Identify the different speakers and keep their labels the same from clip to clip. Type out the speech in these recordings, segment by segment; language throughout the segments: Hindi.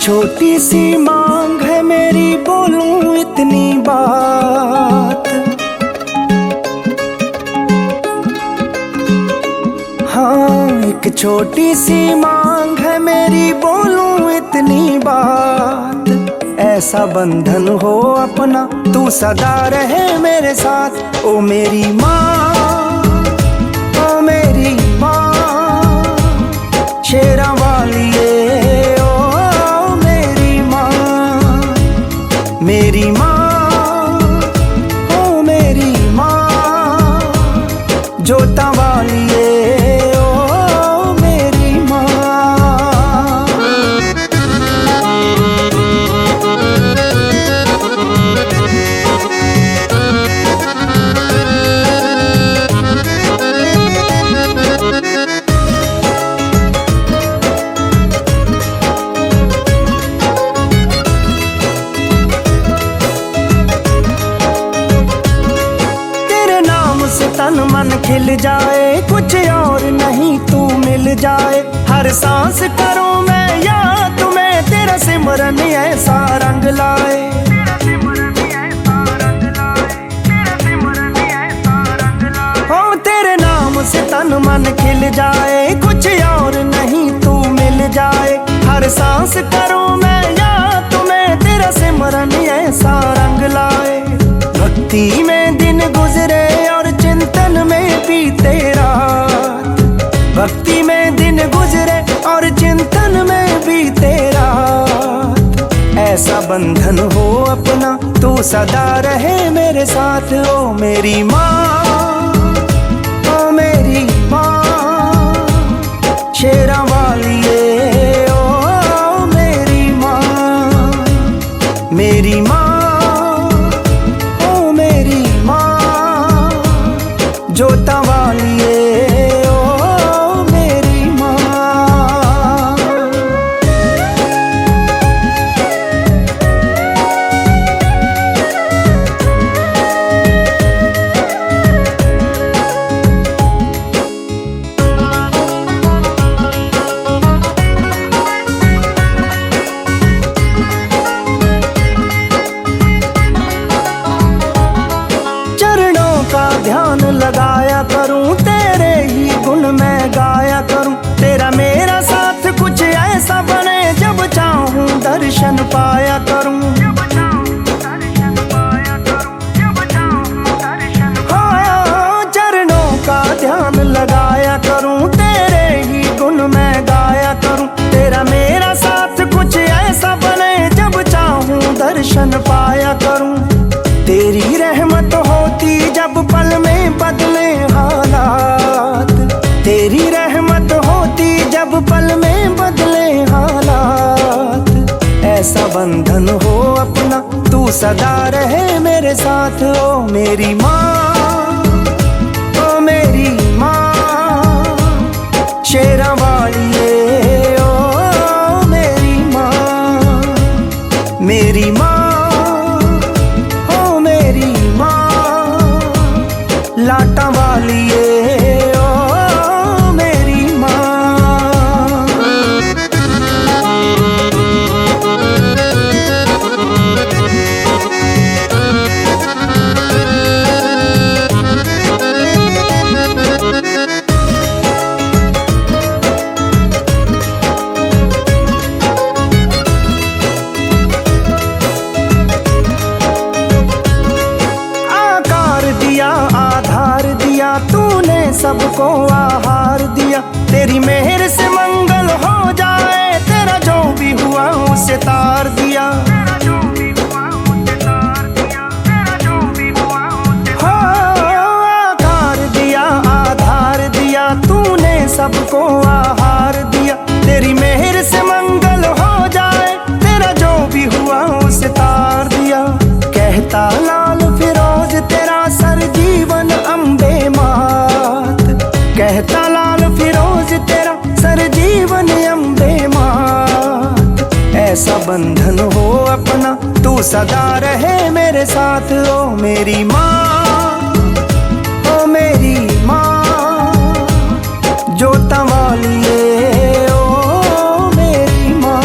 Speaker 1: छोटी सी मांग है मेरी, बोलूं इतनी बात। हाँ, एक छोटी सी मांग है मेरी, बोलूं इतनी बात। ऐसा बंधन हो अपना, तू सदा रहे मेरे साथ। ओ मेरी माँ, ओ मेरी माँ, शेरा वालिए, ओ मेरी माँ, मेरी माँ, ओ मेरी माँ, जोता वालिए, ओ मेरी माँ। तन मन खिल जाए, कुछ और नहीं तू मिल जाए। हर सांस करूं मैं याद तुम्हें, तेरा सिमरन ऐसा रंग लाए। हो तेरे नाम से तन मन खिल जाए, कुछ और नहीं तू मिल जाए। हर सांस करूं मैं याद तुम्हें, तेरा सिमरन ऐसा रंग लाए। भक्ति में दिन गुजरे और चिंतन में बीते रात। भक्ति में दिन गुजरे और चिंतन में बीते रात। ऐसा बंधन हो अपना, तू सदा रहे मेरे साथ। ओ मेरी माँ, ओ मेरी माँ, शेरा वालिए, ओ मेरी माँ, मेरी माँ, जोता वालिए, ओ मेरी माँ। चरणों का ध्यान लगाया करूं, तेरे ही गुण मैं गाया करूं। तेरा मेरा साथ कुछ ऐसा बने, जब चाहूं दर्शन पाया करूं। हाँ, चरणों का ध्यान लगाया करूं, तेरे ही गुण मैं गाया करूं। तेरा मेरा साथ कुछ ऐसा बने, जब चाहूं दर्शन पाया करूं। तेरी रहमत होती जब पल में बदले हालात। तेरी रहमत होती जब पल में बदले हालात। ऐसा बंधन हो अपना, तू सदा रहे मेरे साथ। ओ मेरी माँ, ओ मेरी माँ, शेरा वालिए, ओ मेरी माँ, मेरी माँ, लाटा वालिए, ओ मेरी माँ। आधार दिया तूने, सबको आहार दिया। तेरी मेहर से मंगल हो जाए, तेरा जो भी हुआ उसे तार दिया। आधार दिया तूने, सबको आहार दिया। तेरी मेहर से मंगल हो जाए, तेरा जो भी हुआ उसे तार दिया। कहता लाल फिरोज तेरा सर जीवन अम्बे मात। कहता लाल फिरोज तेरा सर जीवन अम्बे मात। ऐसा बंधन हो अपना, तू सदा रहे मेरे साथ। ओ मेरी माँ, ओ मेरी माँ, जोता वालिए, ओ मेरी माँ।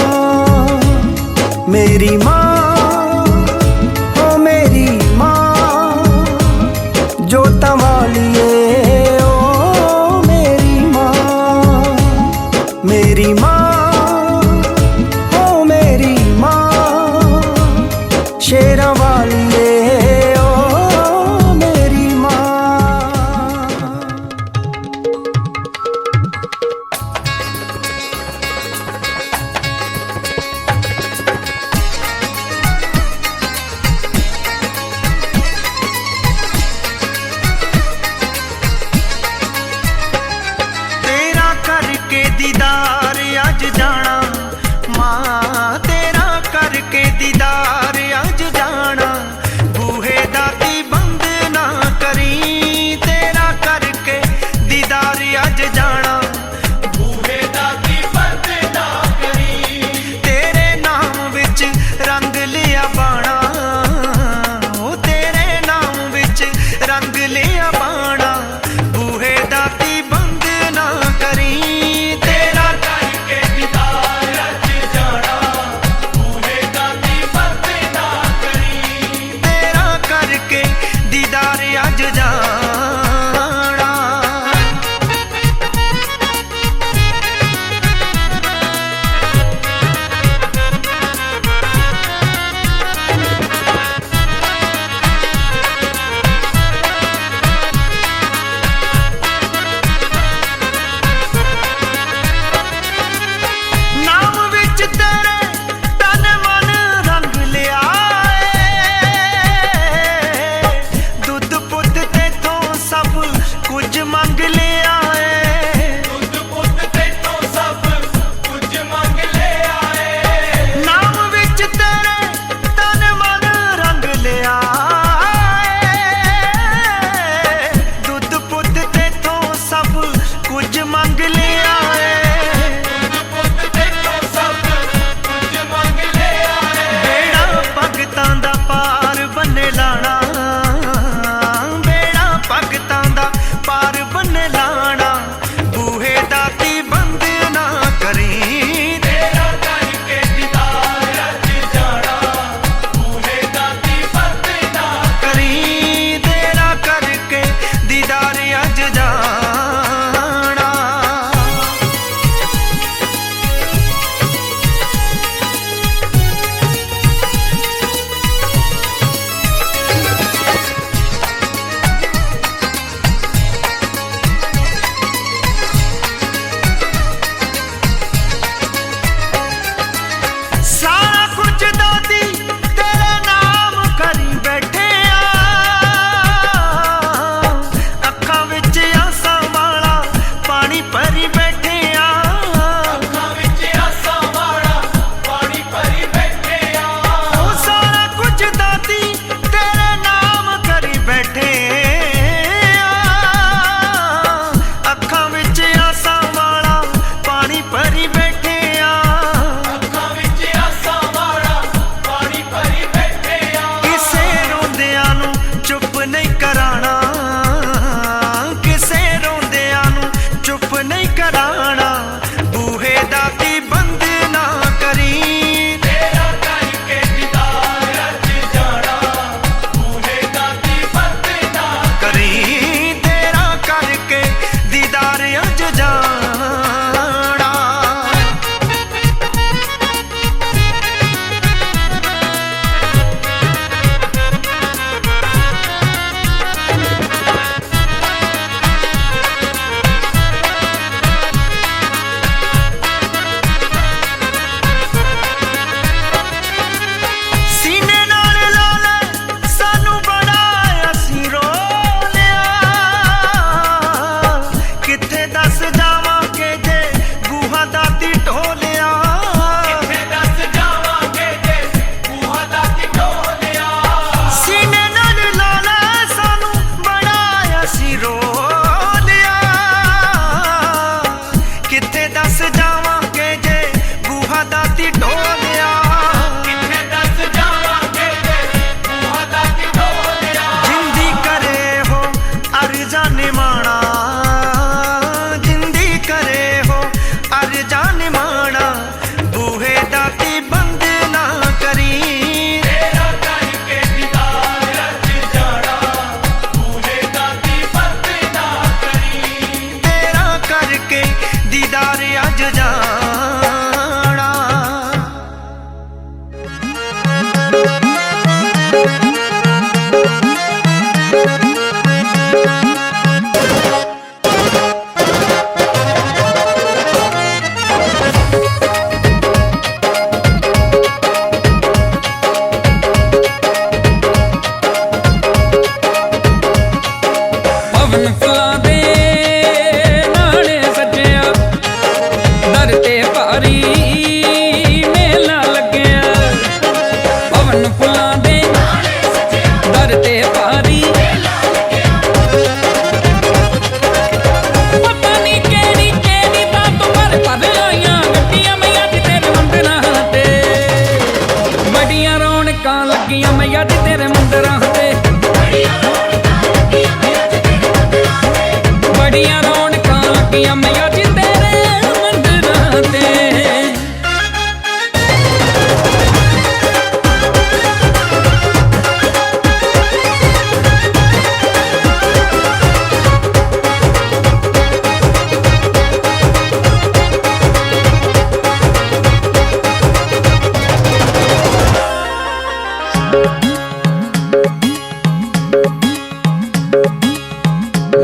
Speaker 2: बड़ियां रौनकां लगियां मैया जी तेरे मंदिरां ते।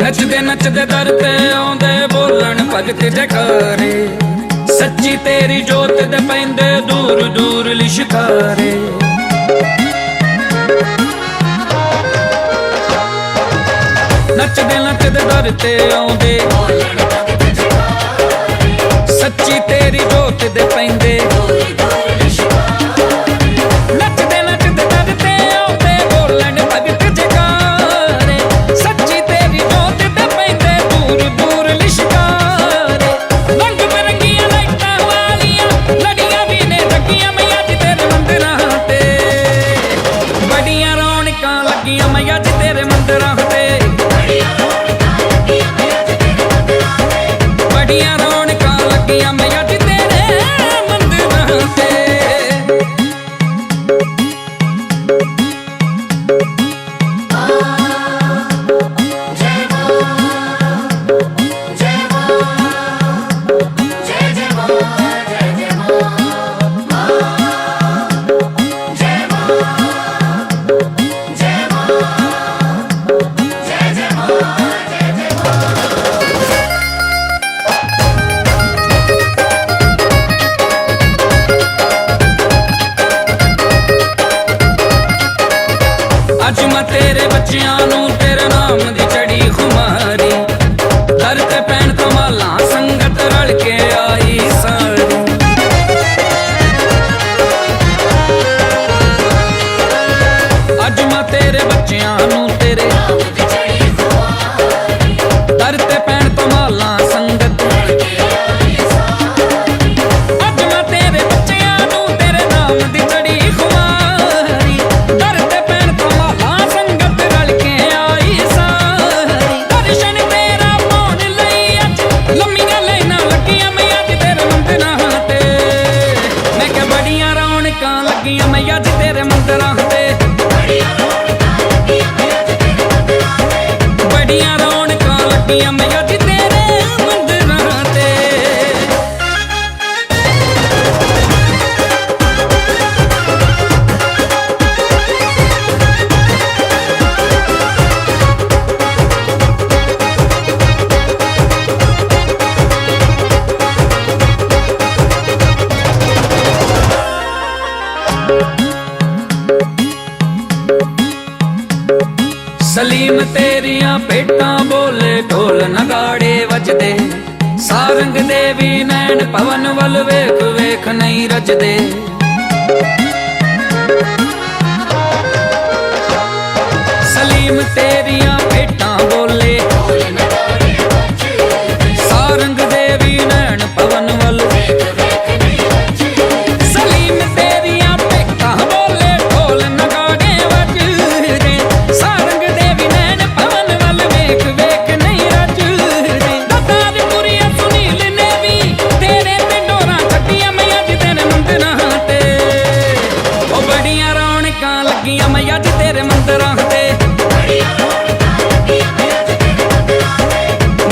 Speaker 2: नचदे नचदे दर ते आउंदे बोलन भगत जयकारे, सच्ची तेरी जोत दे पैंदे दूर दूर लिशकारे। नचदे नचदे दर ते आउंदे सच्ची तेरी जोत दे पैंदे नचदे नचदे दर ते आउंदे बोलन भगत जयकारे, सच्ची तेरी जोत दे पैंदे दूर दूर लिशकारे। रंग बिरंगियां लाइटां वालियां लड़ियां भी ने लगियां मैया जी तेरे मंदिरां ते। बड़ियां रौनकां लगियां मैया जी तेरे मंदिरां ते। बड़ियां रौनकां लगियां मैया जी तेरे मंदिरां ते। अज मैं तेरे बच्चियां नू तेरे नाम दी चढ़ी खुमारी, दर ते पैण कमाला संगत रल के आई सारी। अज मैं तेरे बच्चियां नू तेरे दर ते पैण कमाला संगत रल के आई सारी। अज मैं तेरे बच्चियां नू तेरे नाम दी चढ़ी खुमारी, दर ते पैण कमाला संगत रल के आई सारी। दर्शन तेरा पाउण लई अज लम्मियां लाइनां लगियां मैया जी तेरे मंदिरां ते। मैं क्या बड़ियां रौनकां लगियां मैया जी तेरे मंदिरां ते। बड़ियां रौनकां लगियां मैया जी तेरे मंदिरां ते। सलीम तेरियां भेटां बोले ढोल नगाड़े वजदे, सारंग देवी नैन पवन वल वेख वेख नहीं रजदे। सलीम तेरियां भेटां बोले सारंग देवी नैन पवन वल सलीम तेरियां भेटां बोले ढोल नगाड़े वजदे, सारंग देवी नैन पवन वल वेख वेख नहीं रजदे। दतारपुरिया सुनील ने भी तेरे ते डोरां छड्डियां मैया जी तेरे मंदिरां ते। ओ बड़ियां रौनकां लगियां मैया जी तेरे मंदिरां ते।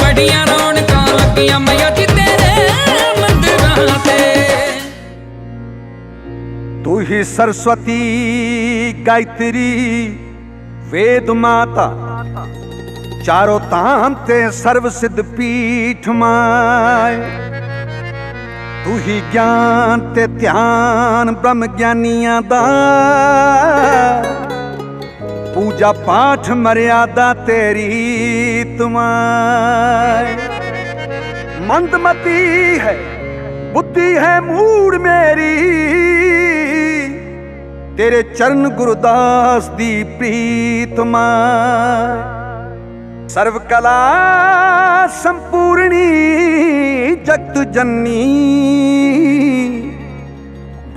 Speaker 2: बड़ियां रौनकां लगियां मैया जी तेरे मंदिरां ते।
Speaker 3: तू ही सरस्वती गायत्री वेद माता, चारों धाम ते सर्व सिद्ध पीठ माय। तू ही ज्ञान ते ध्यान ब्रह्म ज्ञानियां दा, पूजा पाठ मर्यादा तेरी तुम्हार। मंदमती है बुद्धि है मूड मेरी, तेरे चरण गुरुदास दी प्रीत माय। सर्व कला संपूर्णी जगत जननी,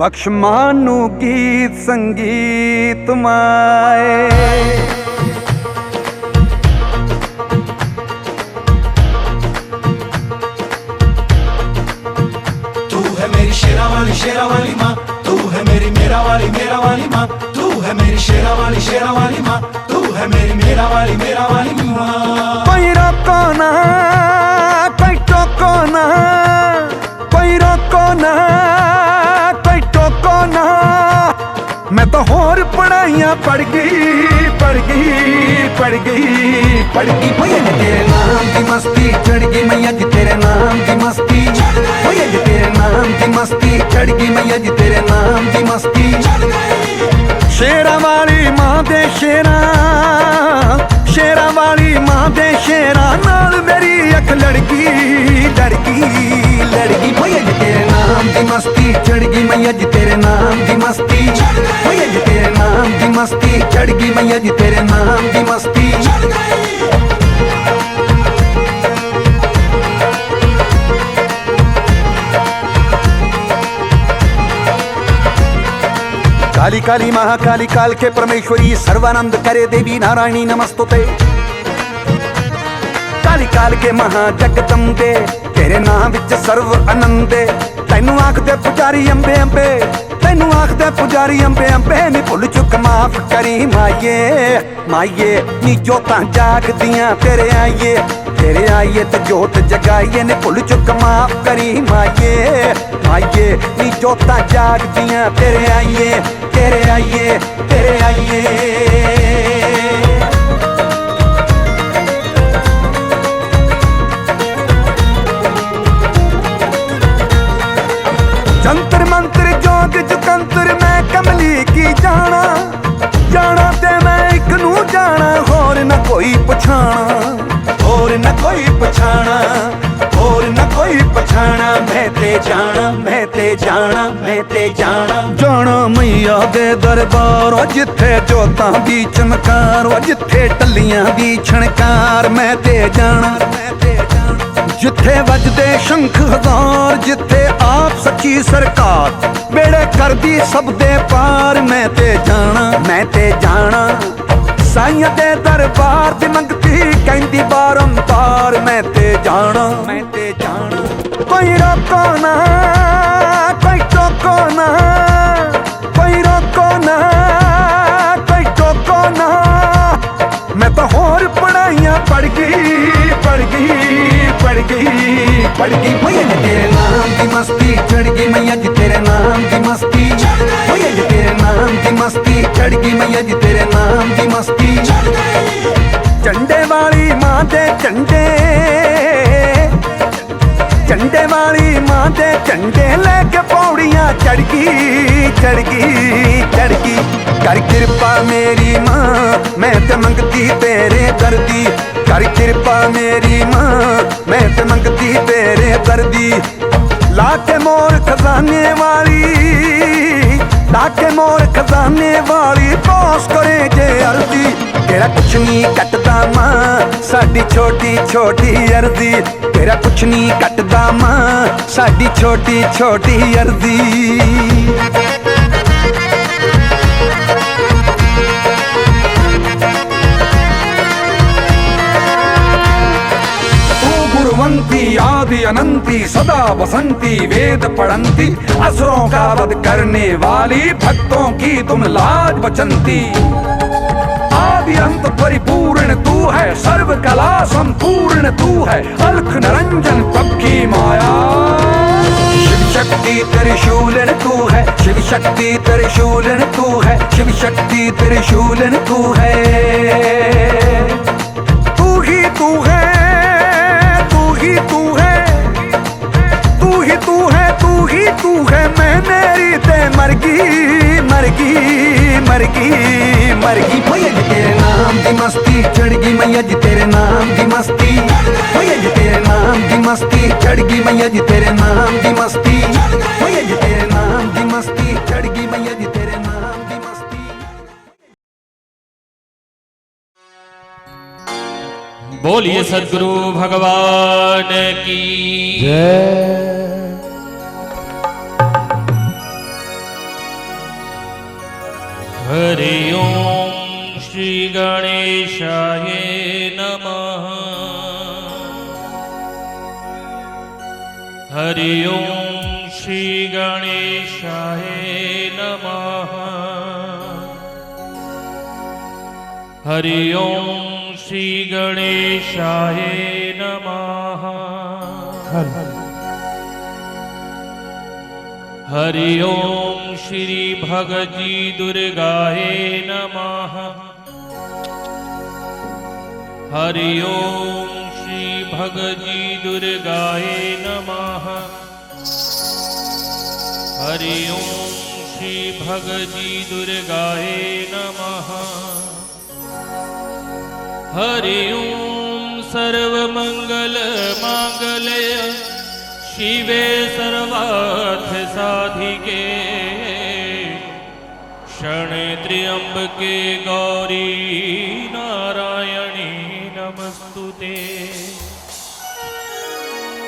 Speaker 3: बख्श मानु गीत संगीत माए।
Speaker 4: शेरा वाली माँ, तू है मेरी मेरा वाली माँ, तू है मेरी शेरा वाली माँ, तू है मेरी मेरा वाली माँ।
Speaker 3: कोई रोको ना, कोई टोको ना, कोई रोको ना, कोई टोको ना। मैं तो होर पढ़ाइयाँ पढ़ गई, पढ़ गई, पढ़ गई, पढ़ गई। भैया जी तेरे नाम की मस्ती चढ़ गई, मैया जी तेरे नाम की मस्ती, भैया जी तेरे नाम की मस्ती चढ़ गई, मैया जी तेरे नाम की मस्ती। शेरा वाली माँ दे शेरा, शेरा वाली माँ दे शेरा नाल मेरी अख लड़की, लड़की, लड़की। भैया जी तेरे नाम की मस्ती चढ़ गई, मैया जी तेरे नाम की मस्ती, भैया जी तेरे नाम की मस्ती चढ़ गई, मैया जी तेरे नाम की मस्ती। काली काली महाकाली काल के परमेश्वरी सर्वानंद करे देवी नारायणी नमस्तुते। काली काल के महा जगदम्बे तेरे नाम विच सर्व आनंदे। तैनू आखदे पुजारी अंबे अंबे, तैनू आखदे पुजारी अंबे अंबे। नी भुल चुक माफ करी माये, माये नी जोतां जागदियां तेरे आइए, तेरे आइए ते जोत जगाइए। नी भुल चुक माफ करी माये, माये नी जोतां जागदियां तेरे आइए, तेरे आइए, तेरे आइए। जंतर मंत्र जोग जुकंतर मैं कमली की जाना, जाना ते मैं एक नू जाना, होर न कोई पछाना, होर न कोई पछाना, होर न कोई पछाना। मैं ते जाना, मैं ते जाना, मैं ते जाना, जाना मैया दे दरबार जिथे जोतां दी चमकार, जिथे टल्लियां दी छणकार। मैं ते जाना, मैं ते जाना, जिथे वजदे शंख हजार, जिथे आप सच्ची सरकार बेड़े कर दी सब दे पार। मैं ते जाना, मैं ते जाना, साईं दे दरबार दी मंगती कहंदी बारंबार। मैं ते जाना, मैं ते जाना, कोई रोको ना, कोई टोको ना, कोई रोको ना, कोई टोको ना। मैं तो होर पढ़ाइयाँ पढ़ गई, पढ़ गई, पढ़ गई, पढ़ गई। भैया जी तेरे नाम की मस्ती चढ़ गई, मैया जी तेरे नाम की मस्ती, भैया जी तेरे नाम की मस्ती चढ़ गई, मैया जी तेरे नाम की मस्ती। झंडे वाली माँ दे झंडे, झंडे वाली माँ दे झंडे लेके पौड़ियाँ चढ़ गई, चढ़ गई, चढ़ गई। कर कृपा मेरी माँ मैं ते मंगती तेरे दर दी, कर कृपा मेरी माँ मैं ते मंगती तेरे दर दी। लाके मोर खजाने वाली, लाके मोर खजाने वाली, पास करे जे अर्जी। तेरा कुछ नहीं कटदा माँ साडी छोटी छोटी अर्जी, तेरा कुछ नहीं कटदा माँ साडी छोटी छोटी अर्जी। गुरुवंती आदि अनंती सदा बसंती, वेद पढ़ंती असुरों का वध करने वाली, भक्तों की तुम लाज बचंती। आदि अंत परिपूर्ण तू है, सर्व कला संपूर्ण तू है, अलख निरंजन प्रभ की माया। शिव शक्ति त्रिशूलन तू है, शिव शक्ति त्रिशूलन तू है, शिव शक्ति त्रिशूलन तू है। तू ही तू है, तू ही तू है, तू ही तू है, तू ही तू है। मैं मेरी ते मरगी, मरगी, मरगी, मरगी। भैया जी तेरे नाम की मस्ती चढ़ गई, मैया जी तेरे नाम की मस्ती, भैया जी तेरे नाम की मस्ती चढ़ गई, मैया जी तेरे नाम की मस्ती, भैया जी तेरे नाम की मस्ती चढ़ गई, मैया जी तेरे नाम की मस्ती।
Speaker 5: बोलिए सद्गुरु भगवान की
Speaker 6: जय।
Speaker 5: हरि ओम श्री गणेशाय नमः। हरि ओम श्री गणेशाय नमः। हरि ओम श्री गणेशाय नमः। हरि ओम श्री भगजी दुर्गाय नमः। हरि ओम श्री भगजी दुर्गाय नमः। हरि ओम श्री भगजी दुर्गाय नमः। हरि ओम सर्वमंगल मांगल्य शिवे सर्वार्थ साधिके शरण्ये त्र्यंबके गौरी नारायणी नमस्तुते।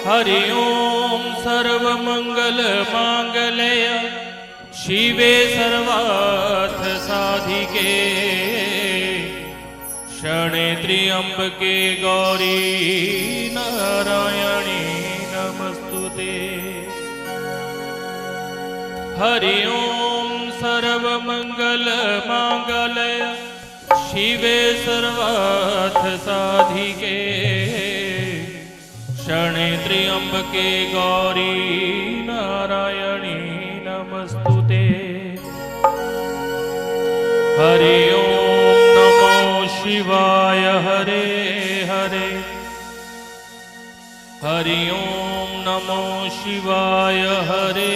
Speaker 5: हरि ओम सर्वमंगल मांगल्य शिवे सर्वार्थ साधिके शरण्ये त्र्यंबके गौरी नारायणी नमस्तुते। हरि ओम सर्वमंगल मांगल्य शिवे सर्वार्थ साधिके शरण्ये त्र्यंबके गौरी नारायणी नमस्तुते। हरि ओम नमो शिवाय हरे हरे। हरि ओम नमो शिवाय हरे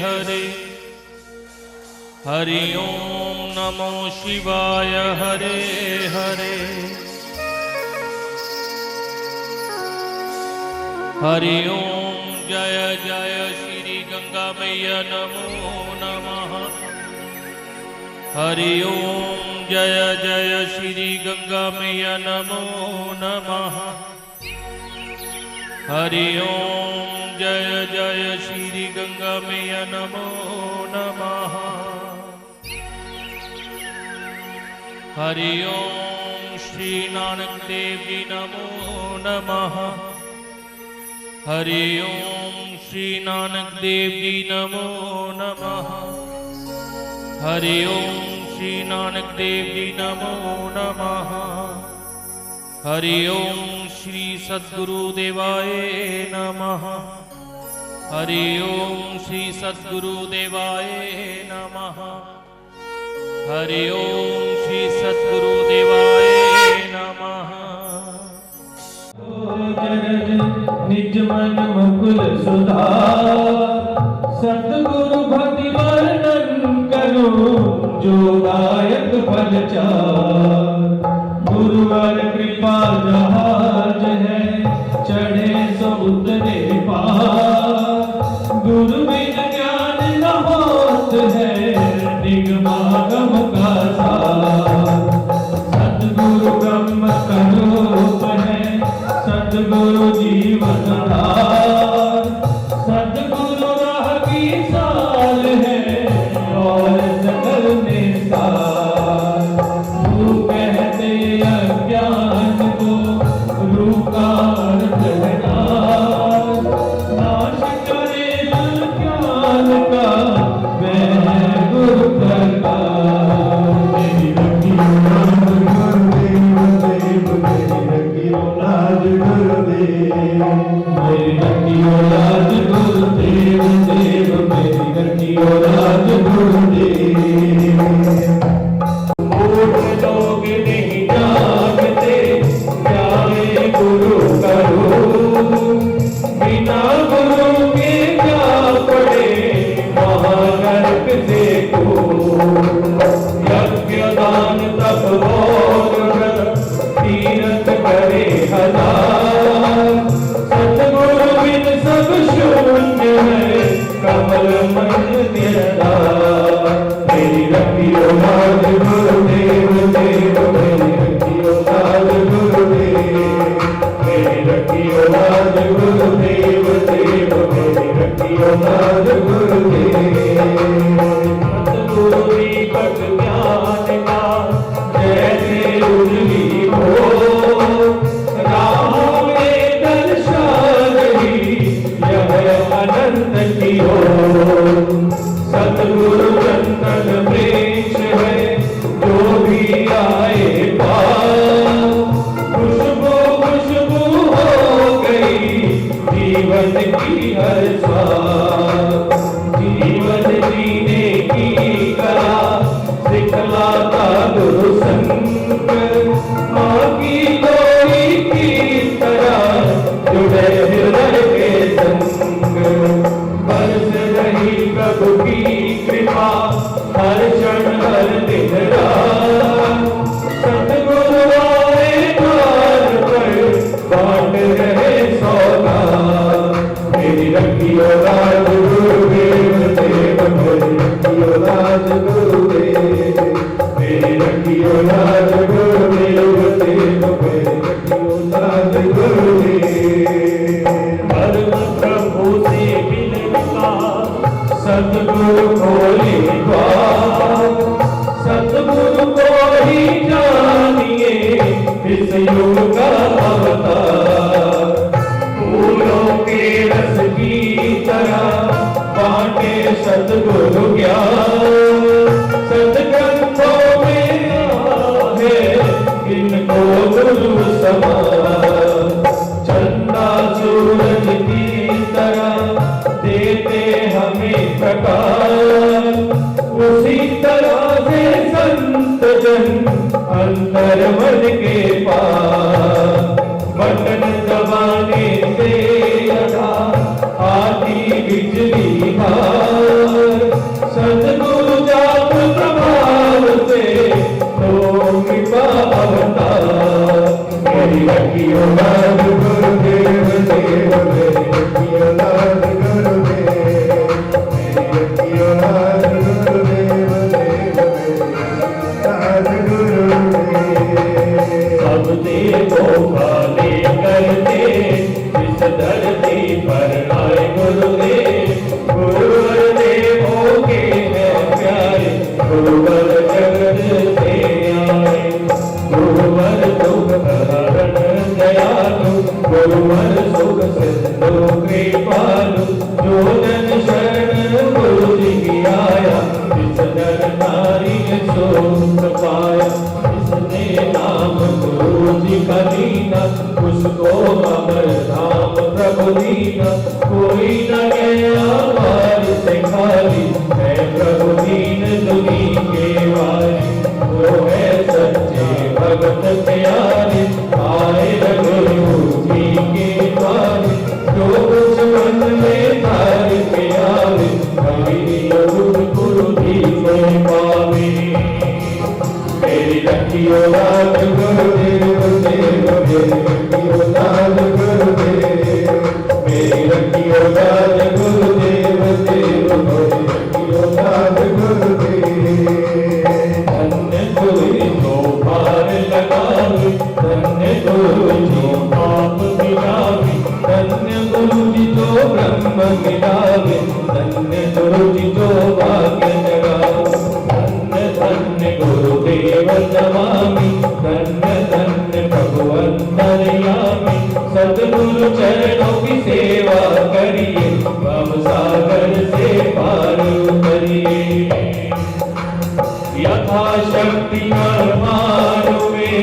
Speaker 5: हरे। हरि ओम नमो शिवाय हरे हरे। हरि ओम जय जय श्री गंगा मैया नमो नमः। हरि ओम जय जय श्री गंगा मैया नमो नमः। हरि ओम जय जय श्री गंगा मैया नमो नमः। हरि ओम श्री नानक देव जी नमो नमः। हरि ओम श्री नानक देव जी नमो नमः। हरि ओम श्री नानक देव जी नमो नमः। हरि ओम श्री सद्गुरु देवाय नमः। हरि ओम श्री सद्गुरु देवाय नमः। हरि ओम श्री सद्गुरु देवाय नमः।
Speaker 7: निज मन मुकुल सुधार सतगुरु भक्ति वर्णन करो जो दायक फल चार। गुरुवर कृपा जहाज है चढ़े सो उतरे पार। गुरु बिन ज्ञान न होत है निगमागम का सार। सतगुरु ब्रह्म स्वरूप है सतगुरु जीवन धार। सतगुरु राह की साल है और सकल निसार। तू कहते अज्ञान को रूकार जगनार। नाश करे ज्ञान का वह गुरु प्रकार। मेरी रखियो लाज गुरुदेव मेरी रखियो लाज गुरुदेव देव मेरी रखियो लाज गुरुदेव। मूढ़ लोग नहीं जागते जाए गुरु करो। बिना गुरु के क्या पड़े महानरक देखो। यज्ञ दान तप और तीरथ करे हजार। सतगुरु बिन सब शून्य है कमल मन निराधार। मेरी रखियो लाज गुरुदेव देव मेरी रखियो लाज गुरुदेव। मेरी रखियो लाज गुरुदेव देव मेरी रखियो लाज गुरुदेव। सतगुरु दीपक ज्ञान का जैसे उजली हो। राहों में दर्शा रही यह अनंत की हो। हर साल। जीवन जीने की कला सिखलाता गुरु संग, माँ की डोरी की तरह जुड़े हृदय के संग। बरस रही प्रभु की कृपा हर क्षण हर दिन रात। सतगुरु आए द्वार पर बांट रहे सौगात। मेरी रखियो लाज गुरुदेव देव, मेरी रखियो लाज गुरुदेव, मेरी रखियो लाज गुरुदेव देव, मेरी रखियो लाज गुरुदेव। धर्म प्रभु से मिलता सतगुरु खोले द्वार। सतगुरु को ही जानिए इस युग का अवतार। फूलों के रस की तरह बांटे सतगुरु ज्ञान। सतग्रंथों में है इनको गुरु समान। चंदा सूरज की तरह देते हमें प्रकाश। उसी तरह से संत जन अंतर मन के पास। बटन दबाने से लगा आती बिजली धार। सतगुरु जाप प्रभाव से तो कृपा अवतार। मेरी रखियो लाज गुरुदेव देव, मेरी रखियो लाज गुरुदेव, मेरी रखियो लाज गुरुदेव देव, मेरी लाज गुरुदेव। सब देवों का लेकर के इस धरती पर आए गुरुदेव। गुरुवर देवों के हैं प्यारे, गुरुवर जगत से आए। गुरुवर दुख हरण दयालु, गुरुवर सुख सिंधु कृपालु। जो जन शरण गुरु जी की आया, इस नर नारी ने सुख पाया। जिसने नाम गुरु जी का लीना, उसको अमर धाम प्रभु दीना। कोई न गया द्वार से खाली, है प्रभु दीन दुनी के वाली। वो है सच्चे भगत प्यारे, आए गुरु जी के द्वारे। जो कुछ मन में धार के आवे, कभी गुरु जी को पावे। मेरी रखियो लाज गुरुदेव देव, मेरी रखियो लाज गुरुदेव, मेरी रखियो लाज गुरुदेव देव, मेरी रखियो लाज गुरुदेव। धन्य गुरु जो पार लगावे, धन्य गुरु जो पाप मिटावे। धन्य गुरु जी जो ब्रह्म मिटावे, धन्य गुरु जी जो भाग्य जगावे। धन्य धन्य गुरुदेव नमामि, धन्य धन्य प्रभु अंतर्यामी। सद्गुरु चरणों की सेवा करिए, भव सागर से पार करिए। यथाशक्ति परमाणु में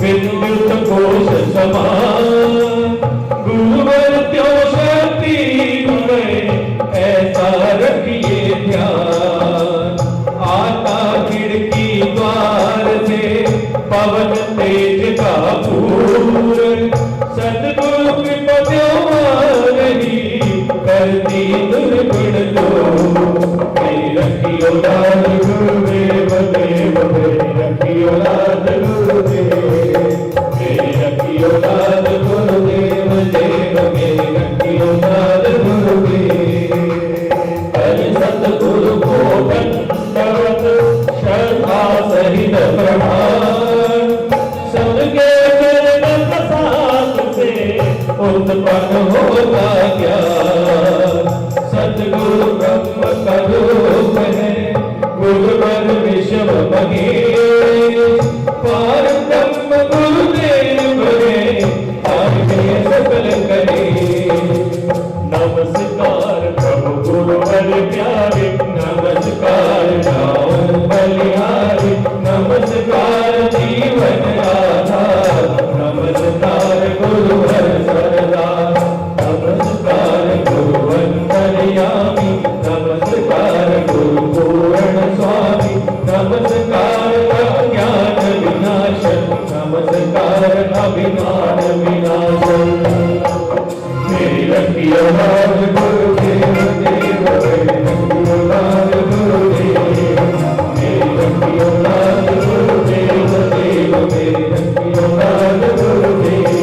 Speaker 7: विद्युत कोश समान। गुरुवर त्यों शक्ति में ऐसा रखिए ध्यान। आता खिड़की द्वार से पवन तेज का पूरन। सतगुरु कृपा रही करती दुर्गुण लो। मेरी रखियो लाज गुरुदेव देव, मेरी रखियो लाज गुरुदेव, मेरी रखियो लाज गुरुदेव देव, मेरी रखियो लाज गुरुदेव। हरि सतगुरु को दंडवत श्रद्धा सहित प्रणाम। सबके चरण प्रसाद से उत्पन्न होता ज्ञान। सतगुरु ब्रह्म का रूप है, गुरुवर विश्व महेश। पार ब्रह्म गुरुदेव है, आगे सकल करे। नमस्कार प्रभु गुरुवर प्यारे, नमस्कार नाम बलिहारी। नमस्कार जीवन आधार, नमस्कार गुरुवर सरदार। नमस्कार रखी औलाद गुरुदेव देव, मेरी रखी औलाद गुरुदेव, मेरी रखी औलाद गुरुदेव देव, मेरी रखी औलाद गुरुदेव।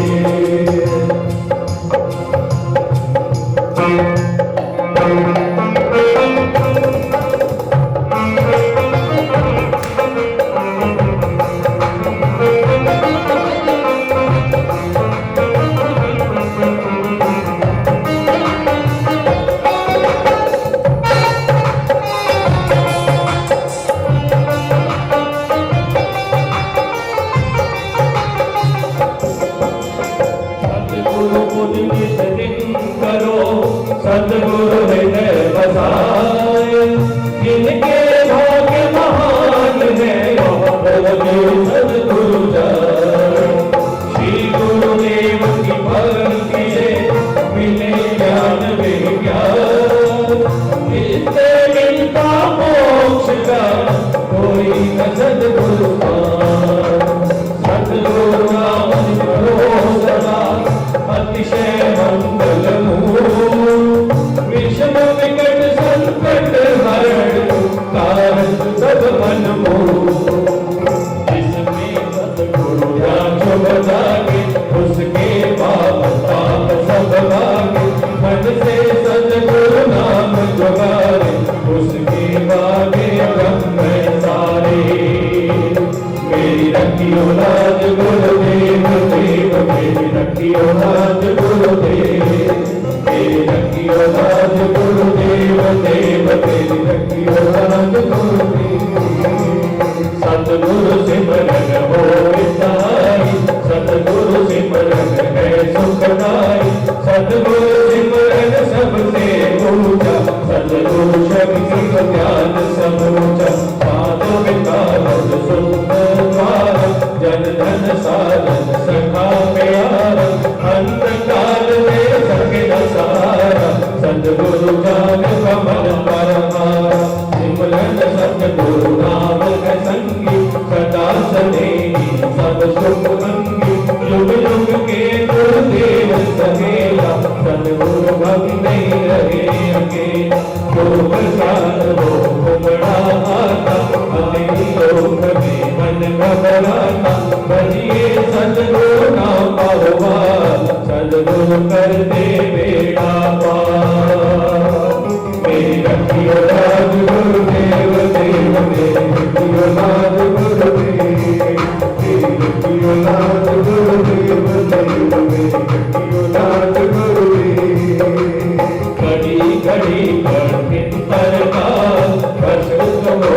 Speaker 7: सतगुरु मुझ नित दिन करो, सतगुरु हृदय बसाए, जिनके भाग्य महान है वह सतगुरु जाए। श्री गुरुदेव की भक्ति से मिले ज्ञान विज्ञान, इससे मिलता मोक्ष का कोई न सतगुरु पार। सतगुरु नाम करो सदा अतिशय मंगल मूल, विषम विकट संकट हरण कारण सब मन मोह। जिसमें सतगुरु राज बजागे, उसके पाप पाप सब भागे, मन से सतगुरु नाम जुगारे, उसके भागे ब्रह्म सारे। मेरी रखी औलाद गुरुदेव देव, मेरी रखी औलाद गुरुदेव, मेरी रखी औलाद गुरुदेव देव, मेरी रखी औलाद गुरुदेव। सतगुरु सिमरन हो सहाय, सतगुरु सिमरन है सुखदाई, सतगुरु सिमरन सबसे ऊंचा, सतगुरु शक्ति ज्ञान समूचा। साधु विकार सुंदर द्वार, जन धन साधन सखा प्यारा, अंतकाल में सके न सहारा, सतगुरु जान कमल परमारा। सिमरन सतगुरु नाम है संगी, सदा सनेही सब सुख अंगी, युग युग के गुरुदेव सहेला, सतगुरु भक्त नहीं रहे अकेला। जो प्रसाद हो बड़ा आता, हमें लोक में मन घबराता, बजिए सतगुरु नाम पार, सतगुरु कर दे बेड़ा पार। मेरी रखी औलाद गुरुदेव देव, मेरी रखी औलाद गुरुदेव, मेरी रखी औलाद गुरुदेव देव, मेरी रखी औलाद गुरुदेव। घड़ी घड़ी कठिन तरकाल, कष्ट हो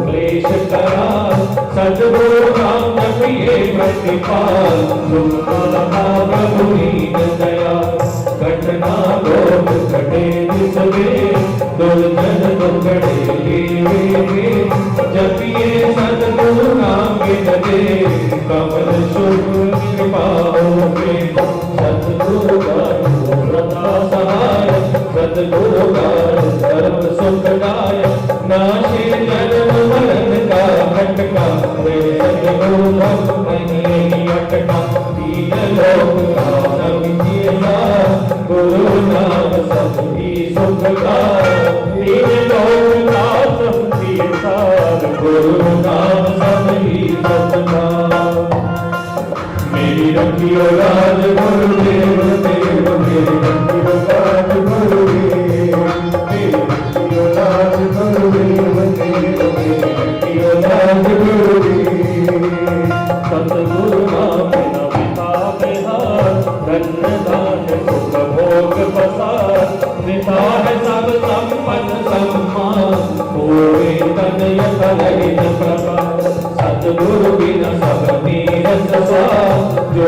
Speaker 7: क्लेश कराल, सतगुरु नाम जपिए प्रतिपाल, सुख प्रभु दीन दयाल। घटना लोग घटे जिसवे, दुर्जन दुखड़े लेवे, जपिए सतगुरु नाम गिनते, कमल शुभ कृपा होवे। सतगुरु का सदा सहाय, सतगुरु का सर्व सुखदाय, नाशे जन्म मरण का खटका, वे सतगुरु भक्त नहीं अटका। दीन लोक का सब जिया, गुरु नाम सबकी सुखदाय, दीन लोक का सब जिया, गुरु नाम सबकी सुखदाय। मेरी रखी औलाद गुरुदेव देव, मेरी रखी औलाद गुरुदेव, मेरी रखी औलाद गुरुदेव देव, मेरी रखी औलाद गुरुदेव। सतगुरु नाम न विता बिहार, धन दान सुख भोग पसार, निता है सब संपन्न सम्मान, होए तन यथ रहित प्रकार। सतगुरु बिना सब नीरस स्वार, जो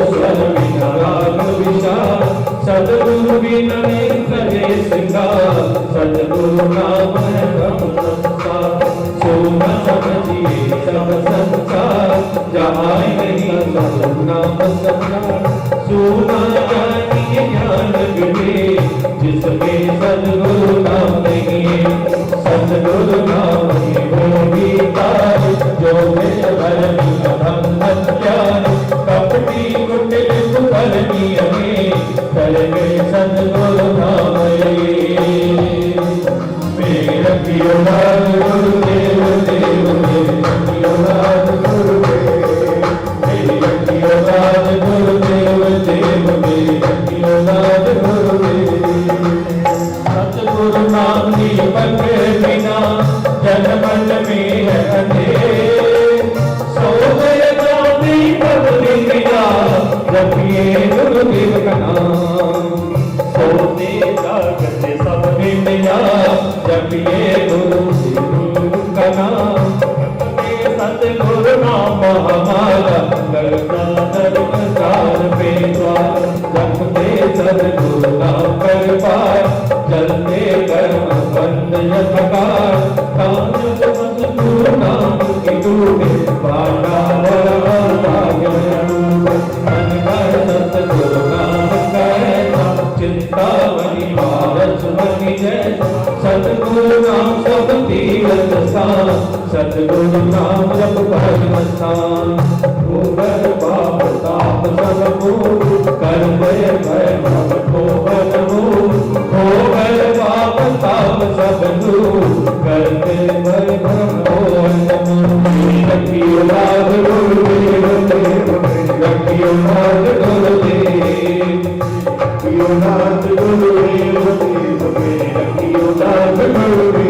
Speaker 7: स्वर बिना राग विशाल, सतगुरु बिना नहीं करे श्रृंगार, सतगुरु नाम है ब्रह्म संसार। सोना समझिए सब संसार, जहाँ नहीं सतगुरु नाम संसार। सोना जानिए ज्ञान विधि, जिसमें सतगुरु नाम नहीं है, सतगुरु नाम है वो गीतार, जो मेरे भरनी अभंग ज्ञान, कपटी कुटिल कुकर्णी अमे, कर गए औलाद गुरुदेव। सतगुरु नाम की बंदे बिना जन मन में है अंधेर। सो गए गांधी कब बिना रखिए गुरुदेव का नाम। सोते जागते सब बिना जपिए गुरुदेव का नाम। सतगुरु नाम हमारा करता धर्मकार पे द्वार। जपते सतगुरु नाम कर पार चलते कर्म बंद यथकार। कान सतगुरु नाम की डूबे बाटा भाग्य मन कर सतगुरु नाम कहता। चिंतामणि पारस मणि जय सतगुरु नाम सब तीरथ स्थान। सतगुरु नाम जप भजन स्थान। भूगर पाप ताप सब दूर कर भय भय भव को बल मूल। भूगर पाप ताप सब दूर करते भय भ्रम हो रखियो लाभ गुरुदेव देव। रखियो नाथ गुरुदेव। रखियो नाथ गुरुदेव देव। रखियो नाथ गुरुदेव।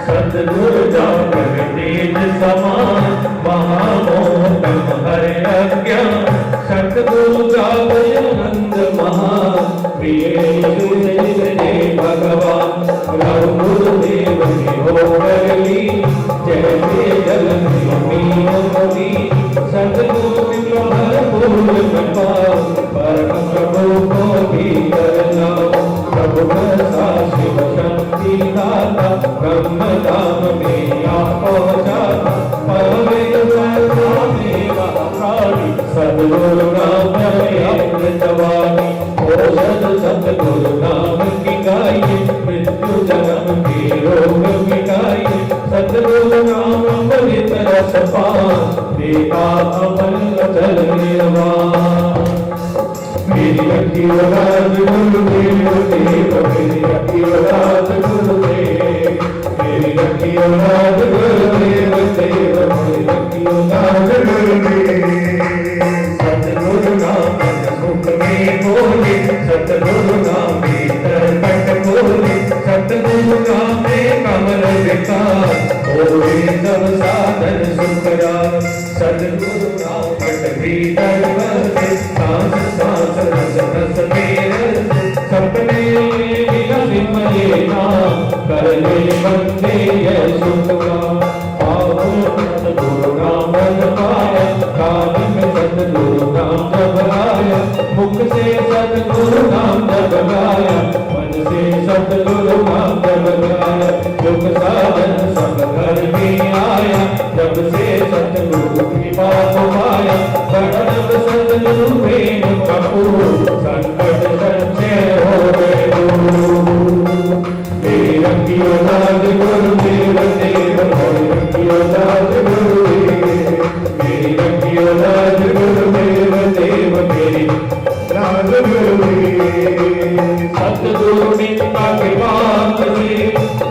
Speaker 7: सतगुरु जाकर तेज समान महामोहतम हरे अज्ञान। सतगुरु जागर आनंद महान प्रिय जय भगवान। गुरुदेव ने हो गली जैसे जल में। सतगुरु मिलो भरपूर कृपा परम प्रभु को भी करना। प्रभु बरसा शिव शक्ति दाता ब्रह्म धाम में आ पहुँचाता। सतगुरु नाम अमृतवाणी औषध। सतगुरु नाम की गाइए मृत्यु जन्म के रोग मिटाइए। सतगुरु नाम अमृत रस पान देता अमल अचल निर्वाण। मेरी रखियो लाज गुरुदेव देव। मेरी रखियो लाज गुरुदेव। मेरी रखियो लाज गुरुदेव देव। मेरी रखियो लाज गुरुदेव। सतगुरु नाम मुख में बोले। सतगुरु नाम भीतर पट बोले। सतगुरु नाम में कमल विकार होए सब साधन सुखरा। सतगुरु नाम पट भीतर बसे सांस सांस रस रस में सपने मिला सिमरे नाम कर ले बंदे यह सुखवा। आओ सतगुरु नाम पाया कान में सतगुरु नाम जब आया। मुख से सतगुरु नाम जब गाया मन से सतगुरु नाम जब गाया। दुख साधन सब घर में आया जब से सतगुरु की बात पाया। बड़नब सतगुरु प्रेम कपूर संकट संचय हो गए दूर। मेरी रखियो लाज गुरुदेव देव। मेरी रखियो लाज गुरुदेव। मेरी रखियो लाज गुरुदेव देव। मेरी लाज गुरुदेव। सतगुरु निंदा के बात से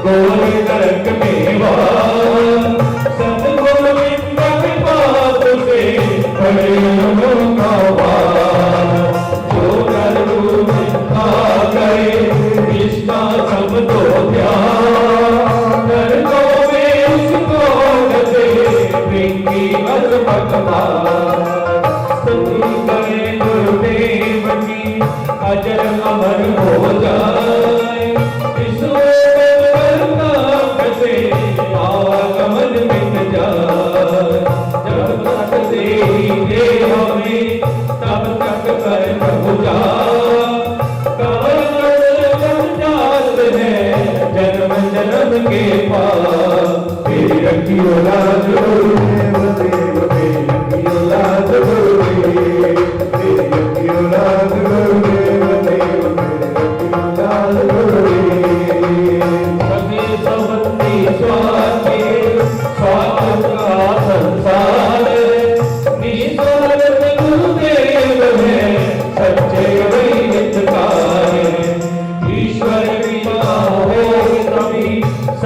Speaker 7: गोरे नरक में वार। सतगुरु निंदा के बात से बड़े लोगों का वार। जो नर रूप आ गए निष्ठा सब तो ध्यान। नर को वे उसको गए पिंकी अजमतदार। स्तुति करे गुरुदेव की अजर अमर हो जाए। आगमन मिट जाए। जब तक तेरी देह में तब तक कर प्रभु जा। जंजाल है जन्म जन्म के पास। मेरी रखियो लाज गुरुदेव देव। मेरी रखियो लाज गुरुदेव। मेरी रखियो लाज गुरुदेव देव।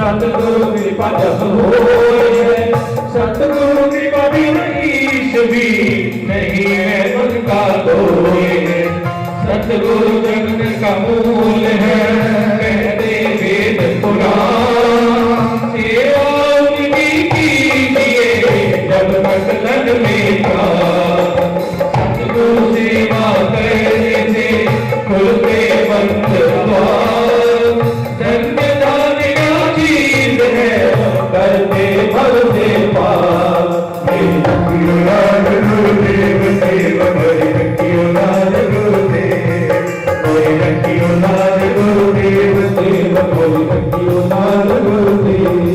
Speaker 7: सतगुरु कृपा जब होए, सतगुरु कृपा बिना ईश भी नहीं है उनका कोई। सतगुरु जगत का मूल है, कहते वेद पुराण, सेवा उनकी कीजिए जब तक तन में प्राण। सतगुरु सेवा करने से खुलते बंद द्वार, धन्य दानिया चीज है करते भव से पार। गुरुदेव देव हरि रखियो लाल गुरुदेव, हरि रखियो लाल गुरुदेव देव, हरि रखियो लाल गुरुदेव।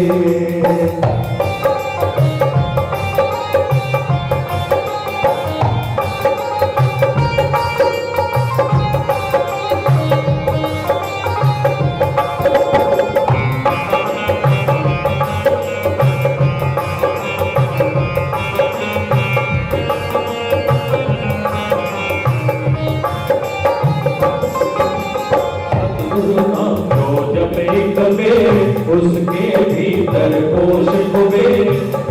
Speaker 7: उसके भीतर कोश हुए,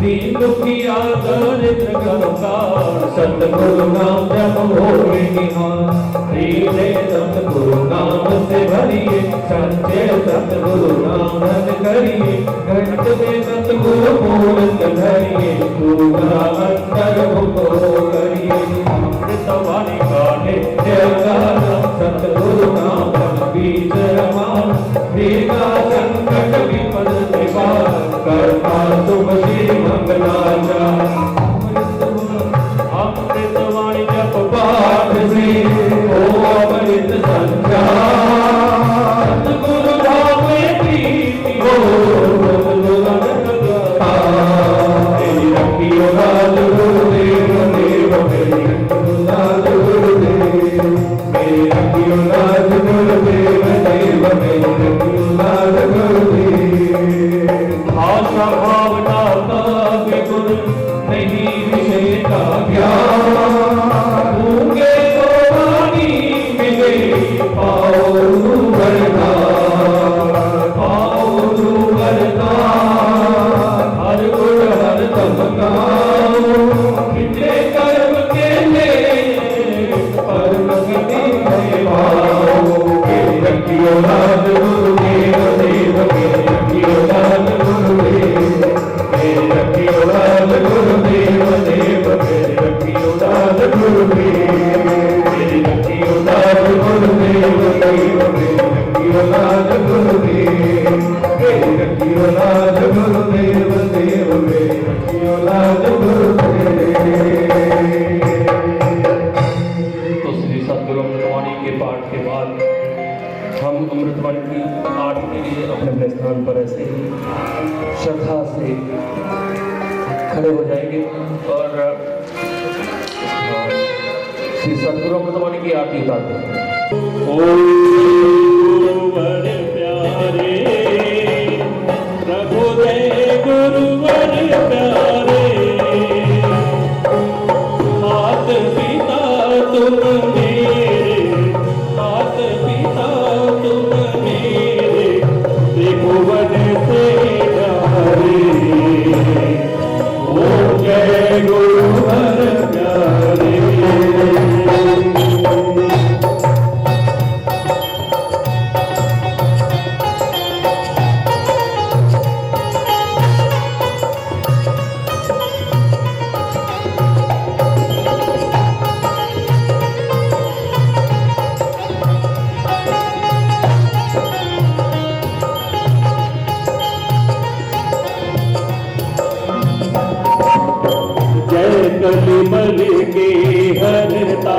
Speaker 7: दीन दुखिया दरिद्र कंगाल, सतगुरु नाम जप होए निहाल। हृदय सतगुरु नाम से भरिए, सच्चे सतगुरु नाम धन करिए। घट में सतगुरु मूर्त धरिए, पूरा अंतर मुको करिए। अमृत वाणी गाने जयकारा, सतगुरु नाम बीच रमान। देगा संकट विपद निवार, करता शुभ श्री मंगलाचार। अमृत वाणी जप पाठ से हो अमृत संचार। सतगुरु धाम में प्रीति हो, सतगुरु तेरी रखियो लाल गुरुदेव देव, मेरी रखियो लाल गुरुदेव, मेरी रखियो लाल गुरुदेव देव, मेरी रखियो लाल गुरुदेव। भाषा भावना काव्य गुण नहीं विषय का ज्ञान, गूंगे को वाणी मिले पाओ वरदान, पाओ वरदान। हर गुण हर तम गाओ, पिछले कर्म के ले परम गति में पाओ। मेरी रखियो लाल गुरुदेव देव, मेरी रखियो लाल गुरुदेव, मेरी रखियो लाल गुरुदेव देव, मेरी रखियो लाल गुरुदेव, मेरी रखियो लाल गुरुदेव देव, मेरी रखियो लाल गुरुदेव, मेरी रखियो लाल गुरुदेव देव, मेरी रखियो लाल गुरुदेव। तो श्री सतगुरु अमृतवाणी के पाठ के बाद हम अमृतवाणी की पाठ के लिए अपने अपने स्थान पर ऐसे ही श्रद्धा से खड़े हो जाएंगे और श्री सतगुरु अमृतवाणी की आरती उतारते हैं।
Speaker 5: ओम गुरुवर प्यारे, प्रभु दे गुरुवर प्यारे। मात पिता तुम मेरे, मात पिता तुम मेरे, त्रिभुवन से प्यारे। ओम जय गुरुवर प्यारे। कलिमल के हरता,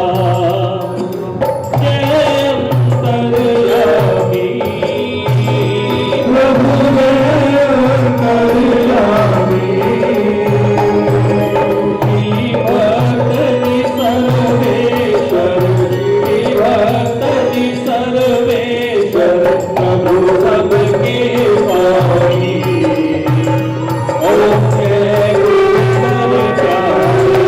Speaker 5: जय अंतर्यामी। प्रभु जय अंतर्यामी। भक्ति सर्वेश्वर, भक्ति सर्वेश्वर, प्रभु सबके पाई। ओम जय गुरुवर प्यारे।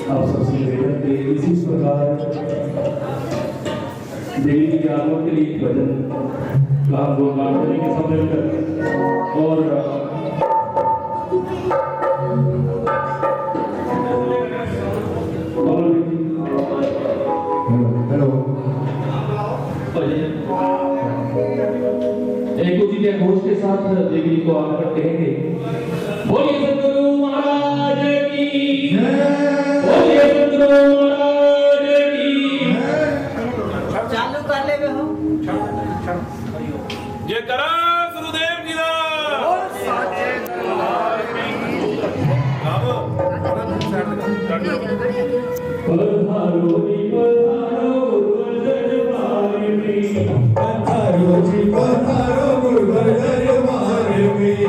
Speaker 7: आप सबसे निवेदन है इसी प्रकार देवी की आत्मा के लिए भजन का हम लोग गान करेंगे सब मिलकर। और
Speaker 3: हेलो
Speaker 7: एक उचित घोष के साथ देवी को आकर कहेंगे, बोलिए सतगुरु महाराज की, बोलिए सतगुरु महाराज की।
Speaker 8: चालू कर ले हो
Speaker 5: जय करा गुरुदेव जी दा
Speaker 7: पधारो जी पधारो गुरुवर दरबार में।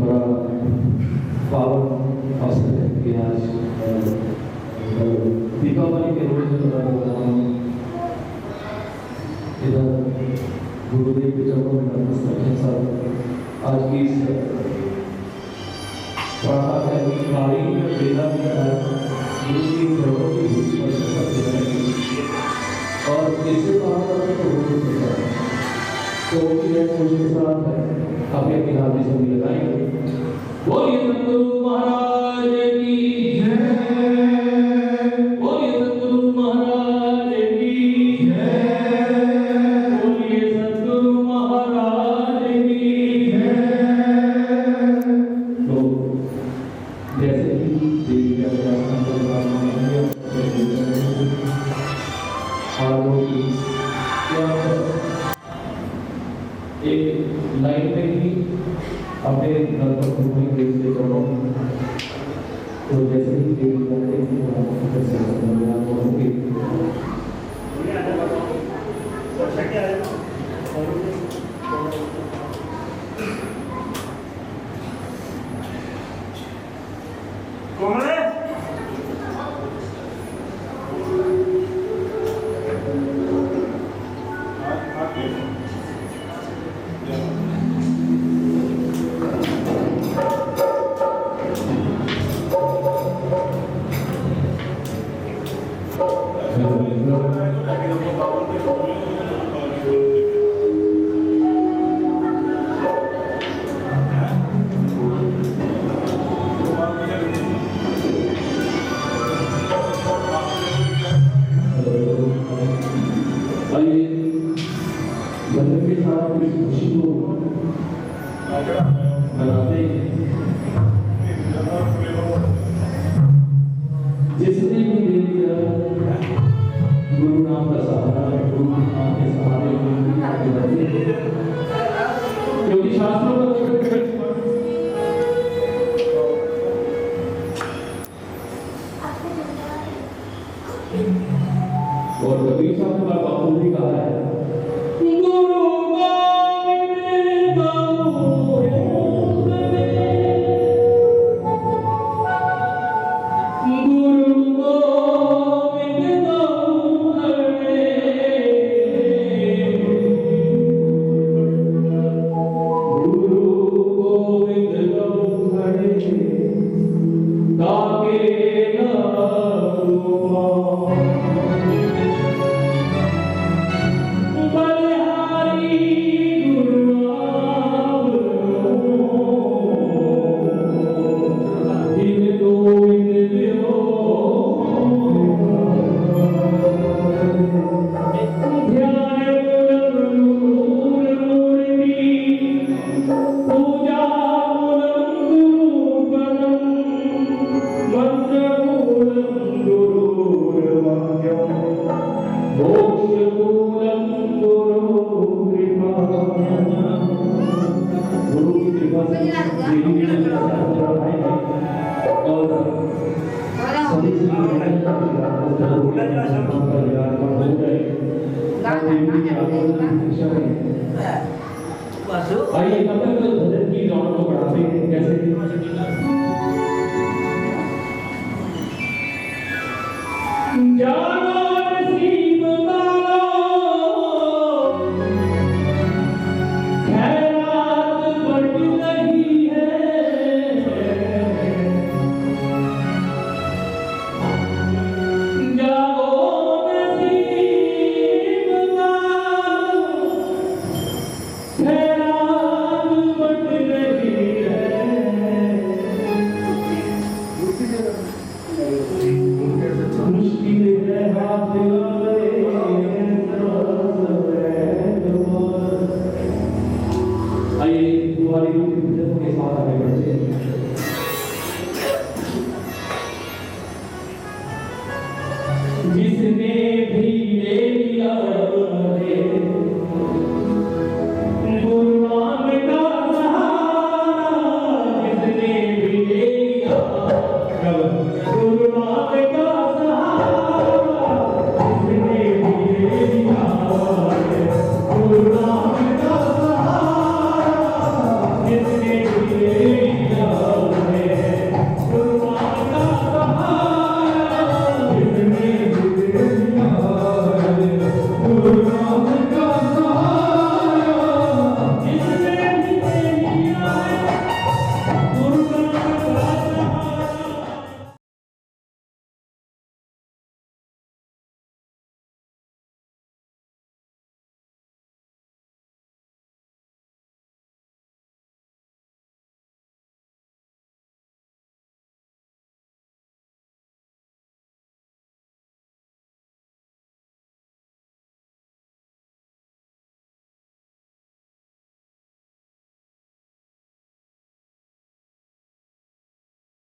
Speaker 7: बड़ा पावन अवसर है कि आज दीपावली के रोज इधर गुरुदेव के चरणों में नतमस्तक हैं सब। आज की इस प्राणी बेला गुरु की चरणों की स्पर्श करते हैं और इससे तो ये उसके साथ अपने किनारे से भी लगाएंगे। बोलिए सतगुरु महाराज की जय, बोलिए सतगुरु महाराज की जय, बोलिए सतगुरु महाराज की जय। तो जैसे कि देवी का एक लाइन में ही अपने घर पर घूमने के लिए चलो। तो जैसे ही देवी करते जिसने भी दे दिया गुरु नाम का सहारा, गुरु नाम के सहारे क्योंकि शास्त्रों और कबीर साहब का बापू भी कहा है आइए तब तक भजन की रौनक को बढ़ाते